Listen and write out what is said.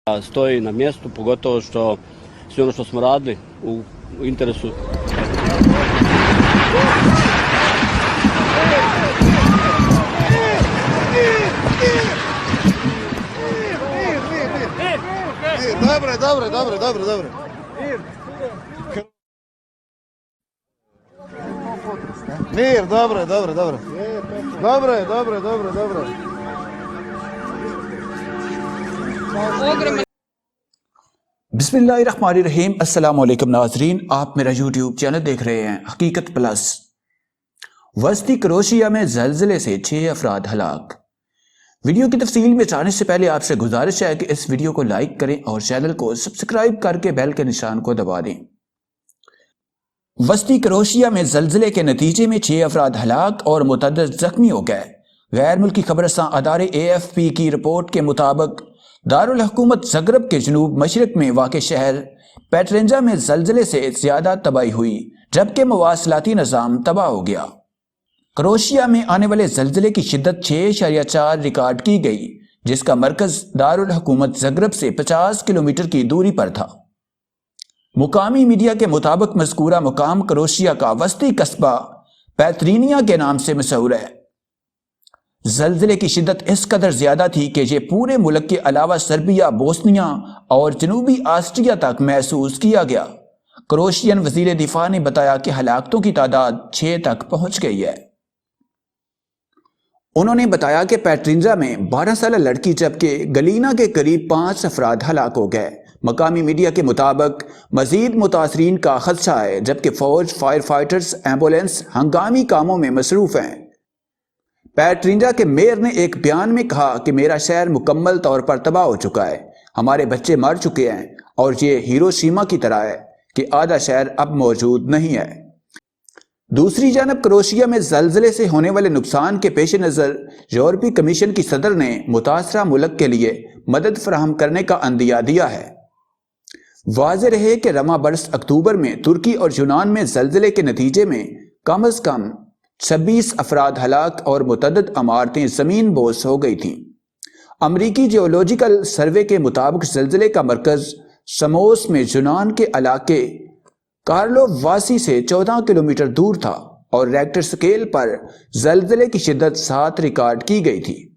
stoji na mjestu, pogotovo što sve ono što smo radili u interesu. Dobro. Mir, dobro. बिस्मिल्लाहिर्रहमानिर्रहीम। अस्सलाम वालेकुम नाज़रीन, आप मेरा यूट्यूब चैनल देख रहे हैं हकीकत प्लस। वस्ती क्रोशिया में ज़लज़ले से 6 अफराद हलाक। वीडियो की तफसील में जाने से पहले आपसे गुजारिश है कि इस वीडियो को लाइक करें और चैनल को सब्सक्राइब करके बेल के निशान को दबा दें। वस्ती क्रोशिया में ज़लज़ले के नतीजे में 6 अफराद हलाक और मुतअद्दिद ज़ख्मी हो गए। गैर मुल्की खबरसां अदारे AFP की रिपोर्ट के मुताबिक दारुल हुकूमत ज़गरब के जनूब मशरक में वाक़ शहर पेट्रेंजा में ज़लज़ले से ज़्यादा तबाही हुई, जबकि मवासलाती निज़ाम तबाह हो गया। क्रोशिया में आने वाले ज़लज़ले की शिद्दत 6.4 रिकॉर्ड की गई, जिसका मरकज़ दारुल हुकूमत ज़गरब से 50 किलोमीटर की दूरी पर था। मुकामी मीडिया के मुताबिक मज़कूरा मुकाम क्रोशिया का वस्ती कस्बा पैत्रीनिया के नाम से मशहूर है। ज़लज़ले की शिद्दत इस कदर ज़्यादा थी कि ये पूरे मुल्क के अलावा सर्बिया, बोस्निया और जनूबी ऑस्ट्रिया तक महसूस किया गया। क्रोशियन वज़ीर दिफा ने बताया कि हलाकतों की तादाद 6 तक पहुंच गई है। उन्होंने बताया कि पैट्रिंजा में 12 साल लड़की जबकि गलीना के करीब 5 अफराद हलाक हो गए। मकामी मीडिया के मुताबिक मजीद मुतासरीन का खदशा है, जबकि फौज, फायर फाइटर्स, एम्बुलेंस हंगामी कामों में मसरूफ हैं। पैट्रिंजा के मेयर ने एक बयान में कहा कि मेरा शहर मुकम्मल तौर पर तबाह हो चुका है, हमारे बच्चे मर चुके हैं और ये हिरोशिमा की तरह है कि आधा शहर अब मौजूद नहीं है। दूसरी जानब क्रोशिया में ज़लज़ले से होने वाले नुकसान के पेश नज़र यूरोपीय कमीशन की सदर ने मुतासरा मुल्क के लिए मदद फराहम करने का अंदिया दिया है। वाज़ेह रहे कि रमा बरस अक्टूबर में तुर्की और यूनान में ज़लज़ले के नतीजे में कम अज़ कम 26 अफराद हलाक और मुतअद्दिद इमारतें ज़मीन बोस हो गई थीं। अमरीकी जियोलॉजिकल सर्वे के मुताबिक ज़लज़ले का मरकज़ समोस में यूनान के इलाके कार्लोवासी से 14 किलोमीटर दूर था और रेक्टर स्केल पर ज़लज़ले की शिद्दत 7 रिकॉर्ड की गई थी।